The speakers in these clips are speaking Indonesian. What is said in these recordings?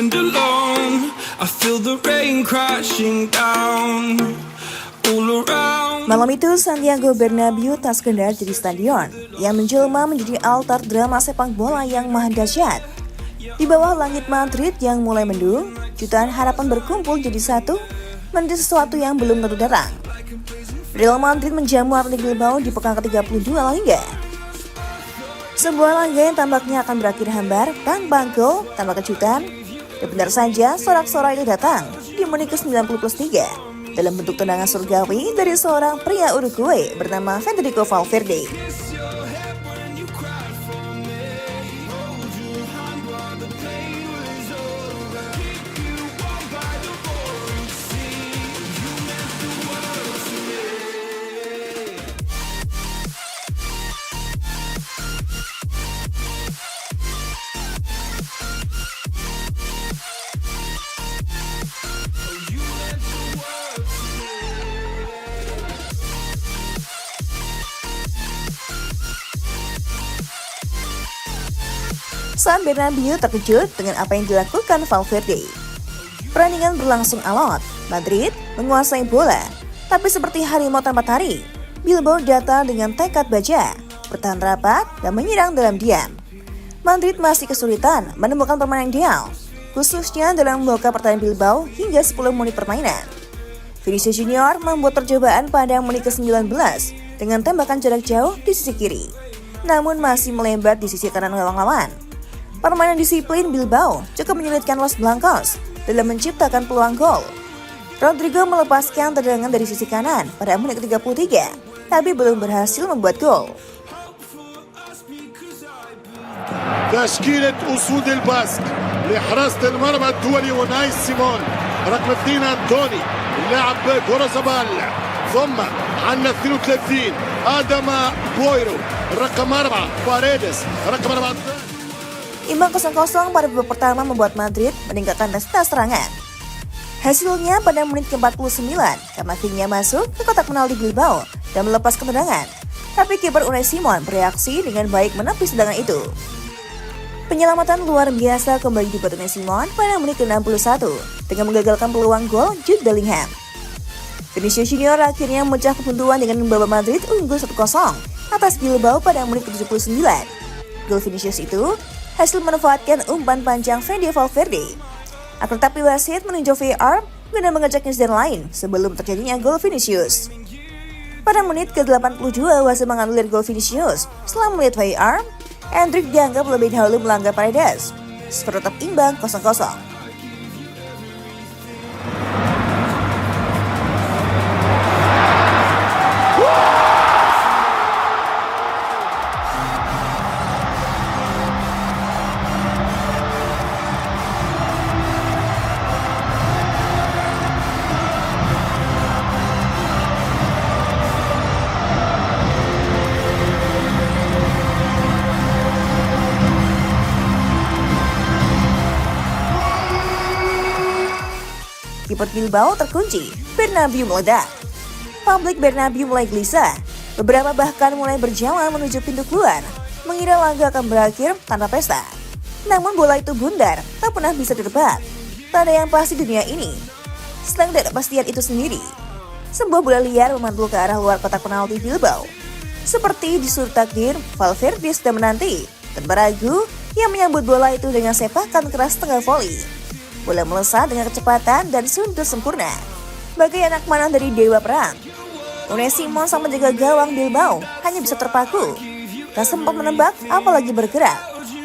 stand alone. I feel the rain crashing down all around. Malam itu Santiago Bernabeu tak sekedar jadi stadion yang menjelma menjadi altar drama sepak bola yang maha dahsyat. Di bawah langit Madrid yang mulai mendung, jutaan harapan berkumpul jadi satu, menjadi sesuatu yang belum tentu datang. Real Madrid menjamu Athletic Bilbao di pekan ke-32 La Liga. Sebuah laga yang tampaknya akan berakhir hambar tanpa gol, tanpa kejutan. Dan benar saja, sorak-sorai itu datang di menit ke-90+3 dalam bentuk tendangan surgawi dari seorang pria Uruguay bernama Federico Valverde. Saat Bernabeu terkejut dengan apa yang dilakukan Valverde. Pertandingan berlangsung alot, Madrid menguasai bola, tapi seperti harimau tanpa taring, Bilbao datang dengan tekad baja, bertahan rapat dan menyerang dalam diam. Madrid masih kesulitan menemukan permainan ideal, khususnya dalam membuka pertahanan Bilbao hingga 10 menit permainan. Vinicius Junior membuat percobaan pada menit ke-19 dengan tembakan jarak jauh di sisi kiri, namun masih melebar di sisi kanan gawang lawan. Permainan disiplin Bilbao cukup menyulitkan Los Blancos dalam menciptakan peluang gol. Rodrigo melepaskan tendangan dari sisi kanan pada menit ke-33, tapi belum berhasil membuat gol. تشكيلة أسود الباسك لحراسة المرمى الدولي وناي سيمون، رقم 2 أنتوني، اللاعب كورازابال، ثم عندنا 32 آدم بويرو، رقم 4 باريدس، رقم 4. Imbang 0-0 pada babak pertama membuat Madrid meningkatkan intensitas serangan. Hasilnya pada menit ke-49, Camavinga masuk ke kotak penalti Bilbao dan melepaskan tendangan. Tapi kiper Unai Simon bereaksi dengan baik menepis tendangan itu. Penyelamatan luar biasa kembali dibuat Unai Simon pada menit ke-61 dengan menggagalkan peluang gol Jude Bellingham. Vinicius Junior akhirnya memecah kebuntuan dengan membawa Madrid unggul 1-0 atas Bilbao pada menit ke-79. Gol Vinicius itu hasil memanfaatkan umpan panjang Fede Valverde. Akan tetapi wasit meninjau VAR guna mengajak insiden lain sebelum terjadinya gol Vinicius. Pada menit ke-82 wasit menganulir gol Vinicius. Setelah melihat VAR, Endrick dianggap lebih dahulu melanggar Paredes. Skor tetap imbang 0-0. Kiper Bilbao terkunci, Bernabeu meledak. Publik Bernabeu mulai gelisah, beberapa bahkan mulai berjalan menuju pintu keluar, mengira laga akan berakhir tanpa pesta. Namun bola itu bundar, tak pernah bisa direbut. Tak ada yang pasti dunia ini. Selain ketidakpastian itu sendiri, sebuah bola liar memantul ke arah luar kotak penalti Bilbao. Seperti disuruh takdir, Valverde sudah menanti, tanpa ragu, yang menyambut bola itu dengan sepakan keras tengah voli. Bola melesat dengan kecepatan dan sundul sempurna, bagai anak panah dari dewa perang. Unai Simon sang penjaga gawang Bilbao hanya bisa terpaku. Tak sempat menembak, apalagi bergerak.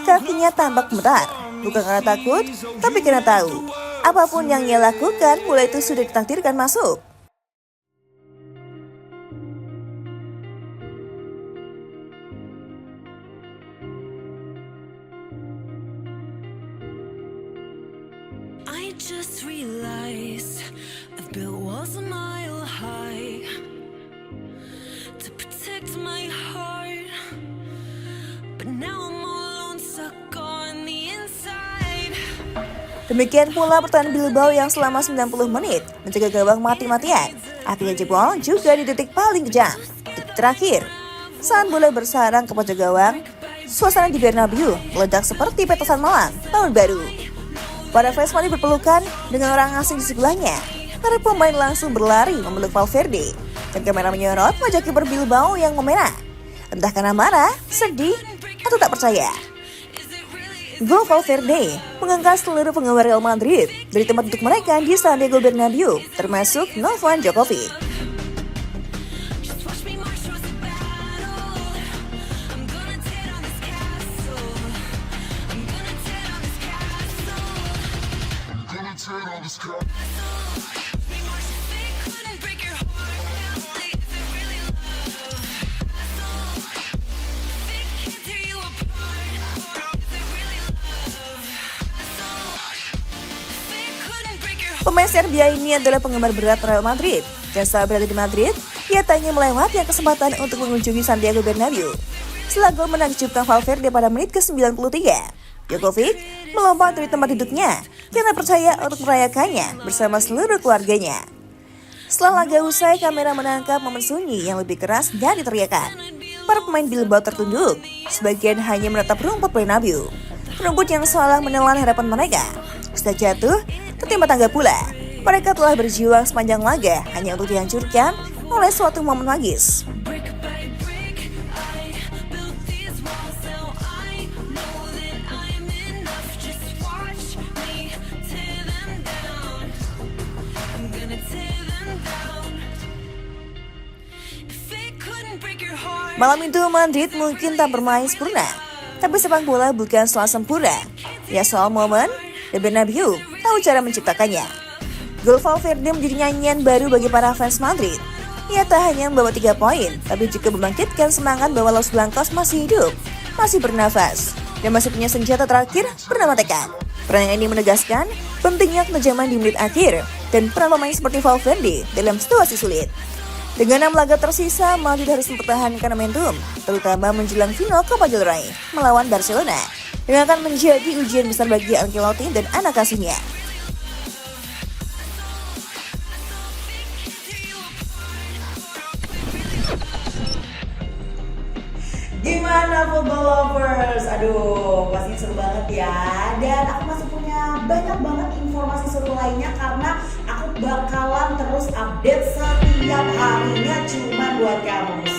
Kakinya tampak gemetar, bukan karena takut, tapi karena tahu. Apapun yang ia lakukan, bola itu sudah ditakdirkan masuk. I just realized I've built walls a mile high to protect my heart, but now I'm all alone, stuck on the inside. Demikian pula pertahanan Bilbao yang selama 90 menit menjaga gawang mati-matian. Akhirnya jebol juga di detik paling kejam, detik terakhir. Saat bola bersarang ke pojok gawang, suasana di Bernabeu meledak seperti petasan malam tahun baru. Para fans Madrid berpelukan dengan orang asing di sebelahnya. Para pemain langsung berlari memeluk Valverde, dan kamera menyorot wajah kiper Bilbao yang memerah. Entah karena marah, sedih, atau tak percaya. Gol Valverde mengangkat seluruh penggemar Real Madrid dari tempat duduk mereka di Santiago Bernabeu, termasuk Novak Djokovic. Just watch me march towards the battle. I'm gonna tear down this castle. I'm gonna tear down this castle. I'm gonna tear down this castle. Watch me march. They couldn't break your heart. Is it really love? They can't tear you apart. Is it really love? They couldn't break your heart. Pemain Serbia ini adalah penggemar berat Real Madrid, dan saat berada di Madrid, ia tak hanya melewati kesempatan untuk mengunjungi Santiago Bernabeu. Setelah gol menang diciptakan Valverde pada menit ke-93, Djokovic melompat dari tempat duduknya karena percaya untuk merayakannya bersama seluruh keluarganya. Setelah laga usai, kamera menangkap momen sunyi yang lebih keras dan diteriakan. Para pemain Bilbao tertunduk, sebagian hanya menatap rumput Bernabeu. Rumput yang seolah menelan harapan mereka. Setelah jatuh, tertimpa tangga pula. Mereka telah berjuang sepanjang laga hanya untuk dihancurkan oleh suatu momen magis. Brick by brick, I built these walls. Now I know that I'm enough. Just watch me tear them down. I'm gonna tear them down. If it couldn't break your heart, Malam itu Madrid mungkin tak bermain sempurna, tapi sepak bola bukan selalu sempurna. Ya soal momen, dan Bernabeu tahu cara menciptakannya. Gol Valverde menjadi nyanyian baru bagi para fans Madrid. Ia tak hanya membawa 3 poin, tapi juga membangkitkan semangat bahwa Los Blancos masih hidup, masih bernafas, dan masih punya senjata terakhir bernama tekad. Perang ini menegaskan pentingnya ketejaman di menit akhir dan peran pemain seperti Valverde dalam situasi sulit. Dengan 6 laga tersisa, Madrid harus mempertahankan momentum, terutama menjelang final Copa del Rey melawan Barcelona, yang akan menjadi ujian besar bagi Ancelotti dan anak asuhnya. Gimana football lovers? Aduh, pasti seru banget ya. Dan aku masih punya banyak banget informasi seru lainnya karena aku bakalan terus update setiap harinya cuma buat kamu.